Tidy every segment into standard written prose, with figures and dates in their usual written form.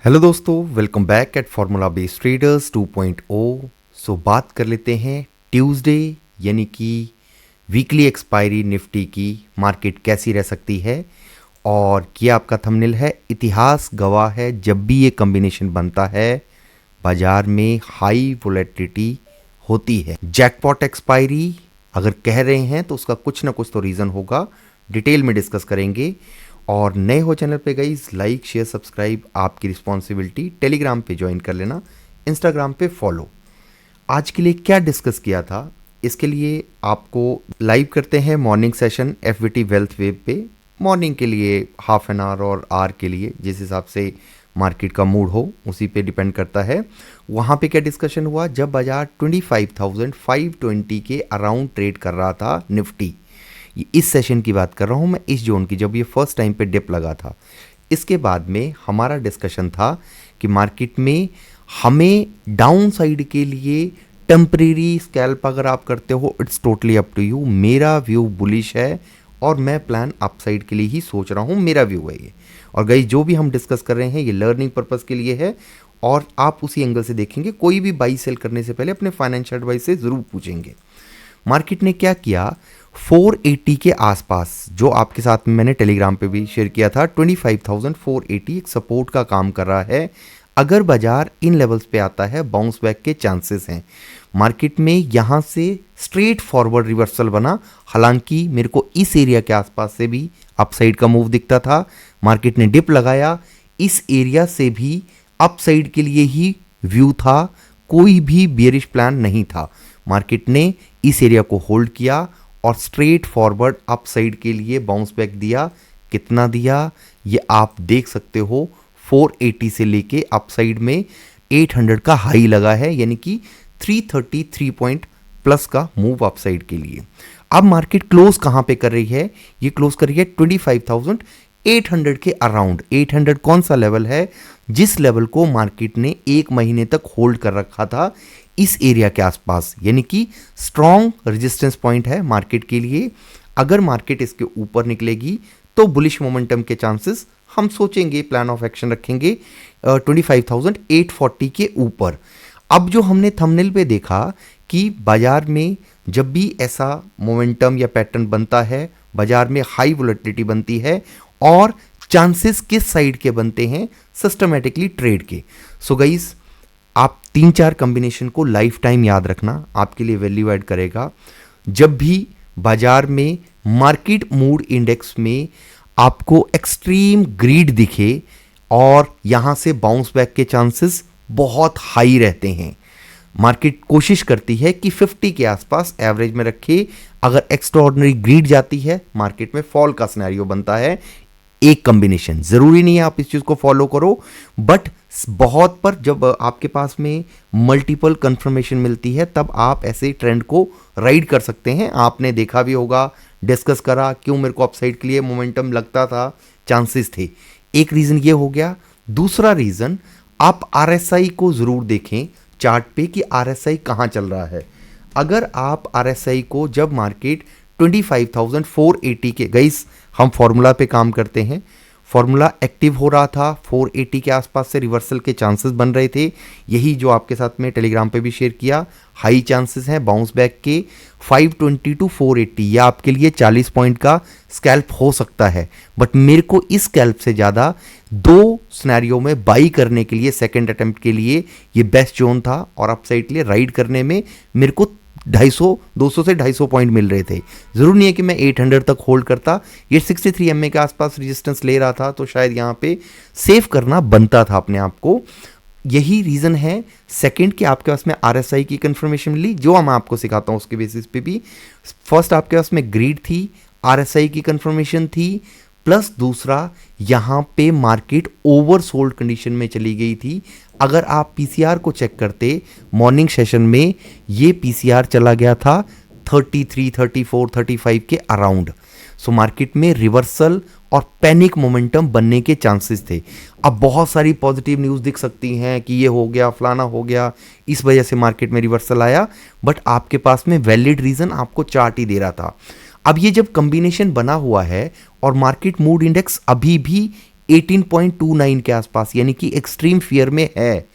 Hello दोस्तों, welcome back at formula based traders 2.0। सो बात कर लेते हैं ट्यूसडे यानी कि वीकली एक्सपायरी निफ्टी की मार्केट कैसी रह सकती है। और ये आपका थंबनेल है। इतिहास गवाह है, जब भी ये कॉम्बिनेशन बनता है बाजार में हाई वोलेटिलिटी होती है। जैकपॉट एक्सपायरी अगर कह रहे हैं तो उसका कुछ ना कुछ तो रीज़न होगा, डिटेल में डिस्कस करेंगे। और नए हो चैनल पे गाइस, लाइक शेयर सब्सक्राइब आपकी रिस्पॉन्सिबिलिटी। टेलीग्राम पे ज्वाइन कर लेना, इंस्टाग्राम पे फॉलो। आज के लिए क्या डिस्कस किया था, इसके लिए आपको लाइव करते हैं मॉर्निंग सेशन एफवीटी वेल्थ वेब पे। मॉर्निंग के लिए हाफ एन आवर और आवर के लिए जिस हिसाब से मार्केट का मूड हो उसी पे डिपेंड करता है। वहाँ पे क्या डिस्कशन हुआ, जब बाजार 25,520 के अराउंड ट्रेड कर रहा था निफ्टी। ये इस सेशन की बात कर रहा हूँ मैं, इस जोन की, जब ये फर्स्ट टाइम पे डिप लगा था। इसके बाद में हमारा डिस्कशन था कि मार्केट में हमें डाउन साइड के लिए टेम्परेरी स्कैल्प अगर आप करते हो, it's totally up to you. मेरा व्यू बुलिश है और मैं प्लान अपसाइड के लिए ही सोच रहा हूँ, मेरा व्यू है ये। और गाइस, जो भी हम डिस्कस कर रहे हैं ये लर्निंग पर्पस के लिए है और आप उसी एंगल से देखेंगे। कोई भी बाई सेल करने से पहले अपने फाइनेंशियल एडवाइस से ज़रूर पूछेंगे। मार्केट ने क्या किया, 480 के आसपास, जो आपके साथ में मैंने टेलीग्राम पे भी शेयर किया था, 25,480 एक सपोर्ट का काम कर रहा है। अगर बाजार इन लेवल्स पे आता है, बाउंस बैक के चांसेस हैं। मार्केट में यहाँ से स्ट्रेट फॉरवर्ड रिवर्सल बना, हालांकि मेरे को इस एरिया के आसपास से भी अपसाइड का मूव दिखता था। मार्केट ने डिप लगाया, इस एरिया से भी अपसाइड के लिए ही व्यू था, कोई भी बेयरिश प्लान नहीं था। मार्केट ने इस एरिया को होल्ड किया और स्ट्रेट फॉरवर्ड अपसाइड के लिए बाउंस बैक दिया। कितना दिया ये आप देख सकते हो, 480 से लेके अपसाइड में 800 का हाई लगा है, यानी कि 333 पॉइंट प्लस का मूव अपसाइड के लिए। अब मार्केट क्लोज कहां पे कर रही है, ये क्लोज कर रही है 25,800 के अराउंड। 800 कौन सा लेवल है, जिस लेवल को मार्केट ने एक महीने तक होल्ड कर रखा था इस एरिया के आसपास, यानी कि स्ट्रॉन्ग रेजिस्टेंस पॉइंट है मार्केट के लिए। अगर मार्केट इसके ऊपर निकलेगी तो बुलिश मोमेंटम के चांसेस हम सोचेंगे, प्लान ऑफ एक्शन रखेंगे 25,840 के ऊपर। अब जो हमने थंबनेल पे देखा कि बाजार में जब भी ऐसा मोमेंटम या पैटर्न बनता है, बाजार में हाई वोलेटिलिटी बनती है और चांसेस किस साइड के बनते हैं, सिस्टमेटिकली ट्रेड के। सो गाइस, आप 3-4 कॉम्बिनेशन को लाइफ टाइम याद रखना, आपके लिए वैल्यू ऐड करेगा। जब भी बाजार में मार्केट मूड इंडेक्स में आपको एक्सट्रीम ग्रीड दिखे और यहां से बाउंस बैक के चांसेस बहुत हाई रहते हैं, मार्केट कोशिश करती है कि 50 के आसपास एवरेज में रखे। अगर एक्स्ट्राऑर्डिनरी ग्रीड जाती है, मार्केट में फॉल का सिनेरियो बनता है। एक कॉम्बिनेशन, जरूरी नहीं है आप इस चीज को फॉलो करो, बट बहुत पर जब आपके पास में मल्टीपल कंफर्मेशन मिलती है तब आप ऐसे ट्रेंड को राइड कर सकते हैं। आपने देखा भी होगा, डिस्कस करा क्यों मेरे को अपसाइड के लिए मोमेंटम लगता था, चांसेस थे। एक रीजन ये हो गया। दूसरा रीजन, आप आरएसआई को जरूर देखें चार्ट पे कि आरएसआई कहां चल रहा है। अगर आप आरएसआई को, जब मार्केट 25,480 के, गाइस हम फॉर्मूला पे काम करते हैं, फॉर्मूला एक्टिव हो रहा था, 480 के आसपास से रिवर्सल के चांसेस बन रहे थे। यही जो आपके साथ में टेलीग्राम पे भी शेयर किया, हाई चांसेस हैं बाउंस बैक के 520 टू 480। यह आपके लिए 40 पॉइंट का स्कैल्प हो सकता है, बट मेरे को इस स्कैल्प से ज़्यादा 2 सिनेरियो में बाई करने के लिए, सेकेंड अटेम्प्ट के लिए ये बेस्ट जोन था। और अपसाइड के लिए राइड करने में मेरे को 200 से 250 पॉइंट मिल रहे थे। जरूर नहीं है कि मैं 800 तक होल्ड करता, ये 63 एमए के आसपास रेजिस्टेंस ले रहा था, तो शायद यहाँ पे सेव करना बनता था अपने आप को। यही रीजन है सेकंड कि आपके पास में आरएसआई की कंफर्मेशन मिली, जो मैं आपको सिखाता हूँ उसके बेसिस पे भी। फर्स्ट आपके पास में ग्रीड थी, आरएसआई की कंफर्मेशन थी, प्लस दूसरा यहाँ पे मार्केट ओवरसोल्ड कंडीशन में चली गई थी। अगर आप पीसीआर को चेक करते मॉर्निंग सेशन में, ये पीसीआर चला गया था 33, 34, 35 के अराउंड। सो मार्केट में रिवर्सल और पैनिक मोमेंटम बनने के चांसेस थे। अब बहुत सारी पॉजिटिव न्यूज़ दिख सकती हैं कि ये हो गया, फलाना हो गया, इस वजह से मार्केट में रिवर्सल आया, बट आपके पास में वैलिड रीज़न आपको चार्ट ही दे रहा था। अब ये जब कॉम्बिनेशन बना हुआ है और मार्केट मूड इंडेक्स अभी भी 18.29 के आसपास, यानी कि एक्सट्रीम फियर में है।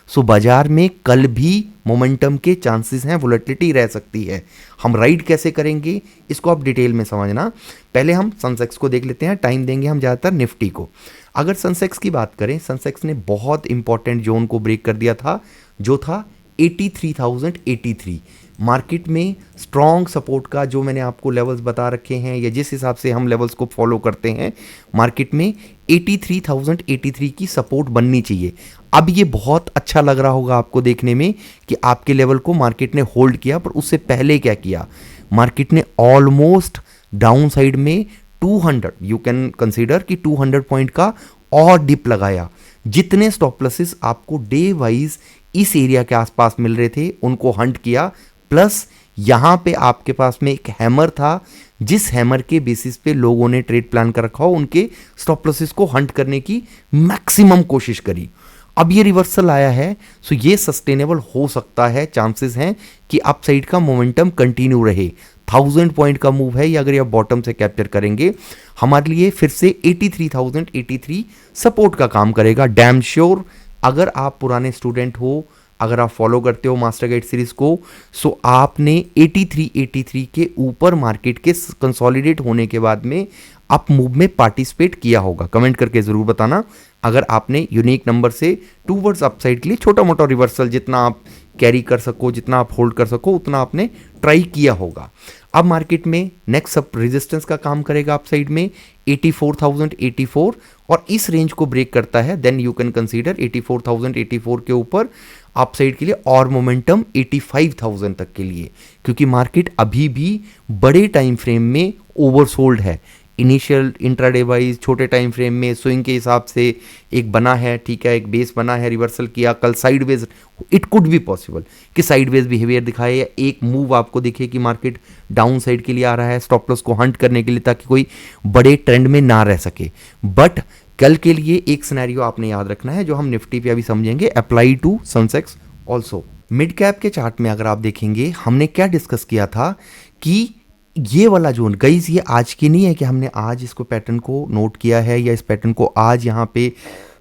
सो बाजार में कल भी मोमेंटम के चांसेस हैं, वोलेटिलिटी रह सकती है। हम राइड कैसे करेंगे इसको आप डिटेल में समझना। पहले हम सेंसेक्स को देख लेते हैं, टाइम देंगे हम ज़्यादातर निफ्टी को। अगर सेंसेक्स की बात करें, सेंसेक्स ने बहुत इंपॉर्टेंट जोन को ब्रेक कर दिया था, जो था 83,083। मार्केट में स्ट्रॉन्ग सपोर्ट का जो मैंने आपको लेवल्स बता रखे हैं, या जिस हिसाब से हम लेवल्स को फॉलो करते हैं, मार्केट में 83,083 की सपोर्ट बननी चाहिए। अब ये बहुत अच्छा लग रहा होगा आपको देखने में कि आपके लेवल को मार्केट ने होल्ड किया, पर उससे पहले क्या किया, मार्केट ने ऑलमोस्ट डाउन साइड में 200, यू कैन कंसीडर कि 200 पॉइंट का और डिप लगाया। जितने स्टॉप लॉसेस आपको डे वाइज इस एरिया के आसपास मिल रहे थे उनको हंट किया, प्लस यहाँ पे आपके पास में एक हैमर था, जिस हैमर के बेसिस पे लोगों ने ट्रेड प्लान कर रखा हो, उनके स्टॉप लॉसेस को हंट करने की मैक्सिमम कोशिश करी। अब ये रिवर्सल आया है, सो ये सस्टेनेबल हो सकता है, चांसेस हैं कि अपसाइड का मोमेंटम कंटिन्यू रहे। 1000 पॉइंट का मूव है, या अगर ये बॉटम से कैप्चर करेंगे हमारे लिए फिर से 83,083 सपोर्ट का काम करेगा, डैम श्योर। अगर आप पुराने स्टूडेंट हो, अगर आप फॉलो करते हो मास्टर गाइड सीरीज को, सो आपने 83 के ऊपर मार्केट के कंसोलिडेट होने के बाद में अप मूव में पार्टिसिपेट किया होगा। कमेंट करके ज़रूर बताना अगर आपने यूनिक नंबर से टूवर्ड्स अपसाइड के लिए छोटा मोटा रिवर्सल जितना आप कैरी कर सको, जितना आप होल्ड कर सको, उतना आपने ट्राई किया होगा। अब मार्केट में नेक्स्ट सब रेजिस्टेंस का काम करेगा अपसाइड में 84,084, और इस रेंज को ब्रेक करता है देन यू कैन कंसीडर 84,084 के ऊपर अपसाइड के लिए और मोमेंटम 85,000 तक के लिए, क्योंकि मार्केट अभी भी बड़े टाइम फ्रेम में ओवरसोल्ड है। इनिशियल इंट्राडे वाइज छोटे टाइम फ्रेम में स्विंग के हिसाब से एक बना है, ठीक है, एक बेस बना है, रिवर्सल किया, कल sideways, it could be possible कि साइडवेज बिहेवियर दिखाए, या एक मूव आपको दिखे कि मार्केट डाउन साइड के लिए आ रहा है स्टॉप लॉस को हंट करने के लिए, ताकि कोई बड़े ट्रेंड में ना रह सके। बट कल के लिए एक सिनेरियो आपने याद रखना है जो हम निफ्टी पे अभी समझेंगे, apply to Sensex also. Mid cap के चार्ट में अगर आप देखेंगे हमने क्या डिस्कस किया था कि ये वाला जोन, गाइस ये आज की नहीं है कि हमने आज इसको पैटर्न को नोट किया है या इस पैटर्न को आज यहाँ पे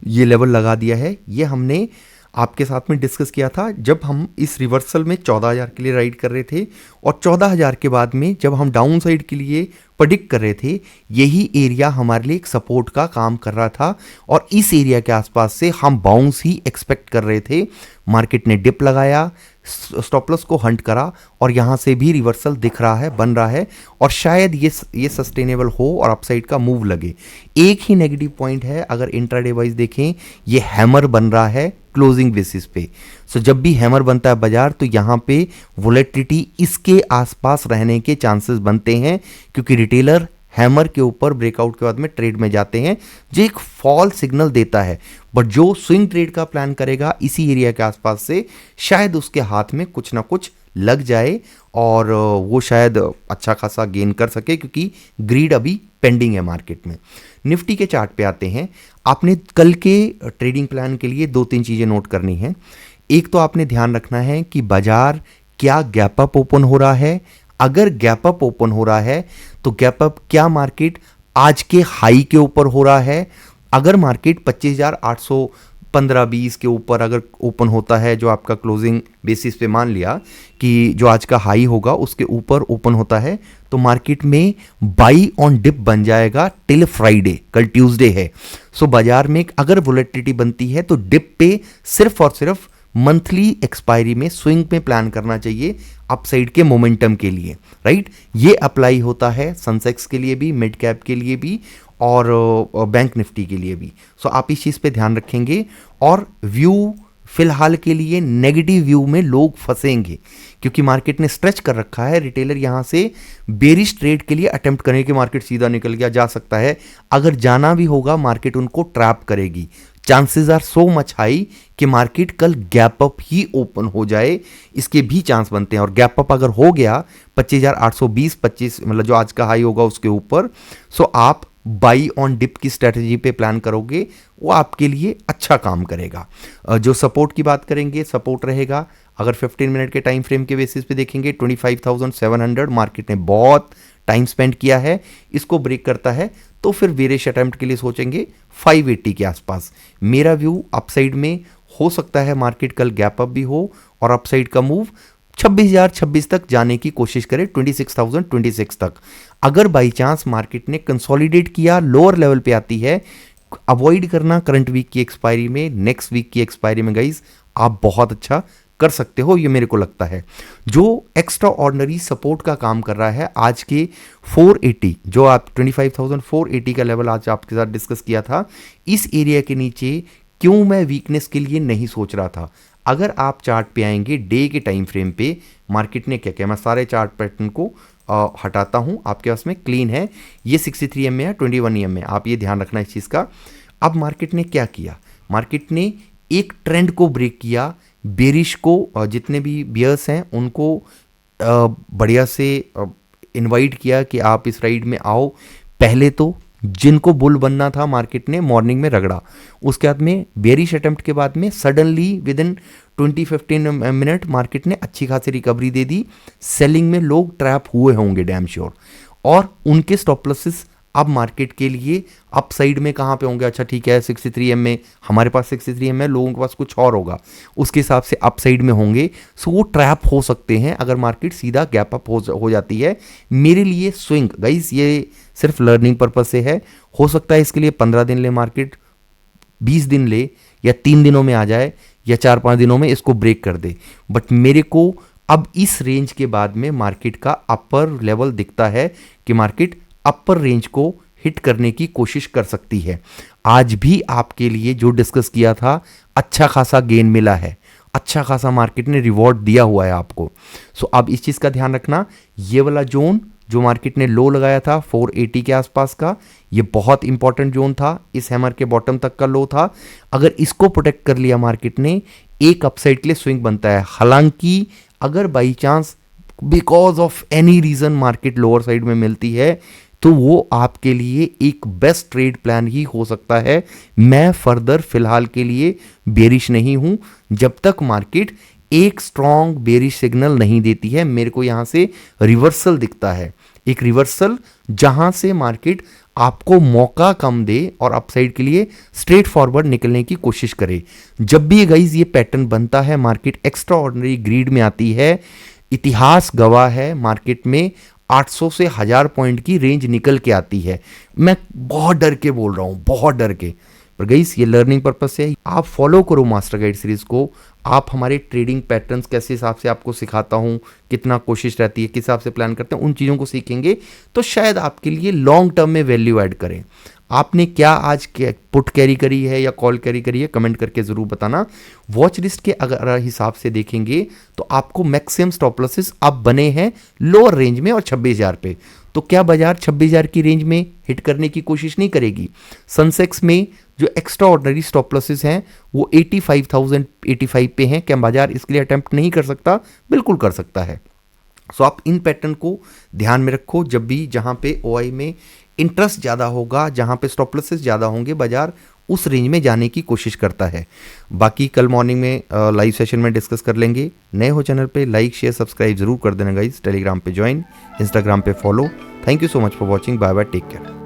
ये लेवल लगा दिया है, ये हमने आपके साथ में डिस्कस किया था जब हम इस रिवर्सल में 14,000 के लिए राइड कर रहे थे, और 14,000 के बाद में जब हम डाउन साइड के लिए प्रेडिक्ट कर रहे थे, यही एरिया हमारे लिए एक सपोर्ट का काम कर रहा था, और इस एरिया के आसपास से हम बाउंस ही एक्सपेक्ट कर रहे थे। मार्केट ने डिप लगाया, स्टॉप लॉस को हंट करा, और यहाँ से भी रिवर्सल दिख रहा है, बन रहा है, और शायद ये सस्टेनेबल हो और अपसाइड का मूव लगे। एक ही नेगेटिव पॉइंट है, अगर इंट्राडे वाइज देखें, ये हैमर बन रहा है क्लोजिंग बेसिस पे। सो जब भी हैमर बनता है बाजार, तो यहाँ पे वोलेटिलिटी इसके आसपास रहने के चांसेस बनते हैं, क्योंकि रिटेलर हैमर के ऊपर ब्रेकआउट के बाद में ट्रेड में जाते हैं, जो एक फॉल सिग्नल देता है। बट जो स्विंग ट्रेड का प्लान करेगा इसी एरिया के आसपास से, शायद उसके हाथ में कुछ ना कुछ लग जाए और वो शायद अच्छा खासा गेन कर सके, क्योंकि ग्रीड अभी पेंडिंग है मार्केट में। निफ्टी के चार्ट पे आते हैं। आपने कल के ट्रेडिंग प्लान के लिए 2-3 चीज़ें नोट करनी है। एक तो आपने ध्यान रखना है कि बाजार क्या गैप अप ओपन हो रहा है। अगर गैप अप ओपन हो रहा है तो गैप अप क्या मार्केट आज के हाई के ऊपर हो रहा है। अगर मार्केट 25,815-20 के ऊपर अगर ओपन होता है, जो आपका क्लोजिंग बेसिस पे मान लिया कि जो आज का हाई होगा उसके ऊपर ओपन होता है, तो मार्केट में बाई ऑन डिप बन जाएगा टिल फ्राइडे। कल ट्यूसडे है, सो बाजार में अगर वोलेटिलिटी बनती है तो डिप पे सिर्फ और सिर्फ मंथली एक्सपायरी में स्विंग में प्लान करना चाहिए अपसाइड के मोमेंटम के लिए, राइट। ये अप्लाई होता है सेंसेक्स के लिए भी, मिड कैप के लिए भी, और बैंक निफ्टी के लिए भी। सो आप इस चीज़ पे ध्यान रखेंगे। और व्यू फिलहाल के लिए नेगेटिव व्यू में लोग फंसेंगे, क्योंकि मार्केट ने स्ट्रेच कर रखा है। रिटेलर यहाँ से बेरिश ट्रेड के लिए अटेम्प्ट करें कि मार्केट सीधा निकल गया, जा सकता है। अगर जाना भी होगा, मार्केट उनको ट्रैप करेगी। Chances are so much high कि मार्केट कल गैप अप ही ओपन हो जाए, इसके भी चांस बनते हैं। और गैप अप अगर हो गया 25,820-25, मतलब जो आज का हाई होगा उसके ऊपर, सो आप बाई ऑन डिप की स्ट्रेटजी पे प्लान करोगे, वो आपके लिए अच्छा काम करेगा। जो सपोर्ट की बात करेंगे, सपोर्ट रहेगा अगर 15 मिनट के टाइम फ्रेम के बेसिस पे देखेंगे 25,700। मार्केट ने बहुत टाइम स्पेंड किया है, इसको ब्रेक करता है तो फिर बेरिश अटेम्प्ट के लिए सोचेंगे 580 के आसपास। मेरा व्यू अपसाइड में हो सकता है मार्केट कल गैप अप भी हो और अपसाइड का मूव 26,026 तक जाने की कोशिश करे, 26,026 तक। अगर बाई चांस मार्केट ने कंसोलिडेट किया, लोअर लेवल पे आती है, अवॉइड करना करंट वीक की एक्सपायरी में, नेक्स्ट वीक की एक्सपायरी में गाइस आप बहुत अच्छा कर सकते हो, ये मेरे को लगता है। जो एक्स्ट्रा ऑर्डिनरी सपोर्ट का काम कर रहा है आज के 480, जो आप 25,480 का लेवल आज आपके साथ डिस्कस किया था, इस एरिया के नीचे क्यों मैं वीकनेस के लिए नहीं सोच रहा था। अगर आप चार्ट पे आएंगे डे के टाइम फ्रेम पे, मार्केट ने क्या किया, मैं सारे चार्ट पैटर्न को हटाता हूं, आपके पास में क्लीन है, ये 63 EM में है, 21 EM में, आप ये ध्यान रखना इस चीज़ का। अब मार्केट ने क्या किया, मार्केट ने एक ट्रेंड को ब्रेक किया, बेरिश को, जितने भी बियर्स हैं उनको बढ़िया से इनवाइट किया कि आप इस राइड में आओ। पहले तो जिनको बुल बनना था मार्केट ने मॉर्निंग में रगड़ा, उसके बाद में बेरिश अटेम्प्ट के बाद में suddenly with in 20-15 minute market ने अच्छी खासी रिकवरी दे दी। सेलिंग में लोग ट्रैप हुए होंगे डैम श्योर, और उनके स्टॉप लॉसेस अब मार्केट के लिए अप साइड में कहाँ पे होंगे, अच्छा ठीक है 63 EM में, हमारे पास 63 EM है, लोगों के पास कुछ और होगा, उसके हिसाब से अप साइड में होंगे। सो वो ट्रैप हो सकते हैं अगर मार्केट सीधा गैप अप हो जाती है। मेरे लिए स्विंग गाइस ये सिर्फ लर्निंग पर्पज से है, हो सकता है इसके लिए 15 दिन ले मार्केट, 20 दिन ले, या 3 दिनों में आ जाए, या 4-5 दिनों में इसको ब्रेक कर दे। बट मेरे को अब इस रेंज के बाद में मार्केट का अपर लेवल दिखता है कि मार्केट अपर रेंज को हिट करने की कोशिश कर सकती है। आज भी आपके लिए जो डिस्कस किया था अच्छा खासा गेन मिला है, अच्छा खासा मार्केट ने रिवॉर्ड दिया हुआ है आपको। सो अब इस चीज़ का ध्यान रखना, ये वाला जोन जो मार्केट ने लो लगाया था 480 के आसपास का, ये बहुत इंपॉर्टेंट जोन था, इस हैमर के बॉटम तक का लो था। अगर इसको प्रोटेक्ट कर लिया मार्केट ने, एक अपसाइड के लिए स्विंग बनता है। हालांकि अगर by chance because of any reason market lower side में मिलती है, तो वो आपके लिए एक बेस्ट ट्रेड प्लान ही हो सकता है। मैं फर्दर फिलहाल के लिए बेरिश नहीं हूं जब तक मार्केट एक स्ट्रॉन्ग बेरिश सिग्नल नहीं देती है। मेरे को यहां से रिवर्सल दिखता है, एक रिवर्सल जहां से मार्केट आपको मौका कम दे और अपसाइड के लिए स्ट्रेट फॉरवर्ड निकलने की कोशिश करे। जब भी गाइज ये पैटर्न बनता है, मार्केट एक्स्ट्रा ऑर्डिनरी ग्रीड में आती है। इतिहास गवाह है, मार्केट में 800 से 1000 पॉइंट की रेंज निकल के आती है। मैं बहुत डर के बोल रहा हूं, बहुत डर के, पर गाइस ये लर्निंग पर्पस से आप फॉलो करो मास्टर गाइड सीरीज को। आप हमारे ट्रेडिंग पैटर्न्स कैसे हिसाब से आपको सिखाता हूं, कितना कोशिश रहती है, किस हिसाब से प्लान करते हैं, उन चीज़ों को सीखेंगे तो शायद आपके लिए लॉन्ग टर्म में वैल्यू ऐड करें। आपने क्या आज पुट कैरी करी है या कॉल कैरी करी है, कमेंट करके ज़रूर बताना। वॉच लिस्ट के अगर हिसाब से देखेंगे तो आपको मैक्सिमम स्टॉप लॉसेस अब बने हैं लोअर रेंज में और 26,000 पे। तो क्या बाजार 26,000 की रेंज में हिट करने की कोशिश नहीं करेगी? सेंसेक्स में जो एक्स्ट्रा ऑर्डिनरी स्टॉप लॉसेस हैं वो 85,085 पे हैं। क्या बाजार इसके लिए अटेम्प्ट नहीं कर सकता? बिल्कुल कर सकता है। सो आप इन पैटर्न को ध्यान में रखो, जब भी जहां पे ओआई में इंटरेस्ट ज़्यादा होगा, जहां पे स्टॉप लॉसेस ज़्यादा होंगे, बाजार उस रेंज में जाने की कोशिश करता है। बाकी कल मॉर्निंग में लाइव सेशन में डिस्कस कर लेंगे। नए हो चैनल पे लाइक शेयर सब्सक्राइब जरूर कर देना गाइस। टेलीग्राम पे ज्वाइन, इंस्टाग्राम पे follow. Thank you so much for watching. Bye bye, take care.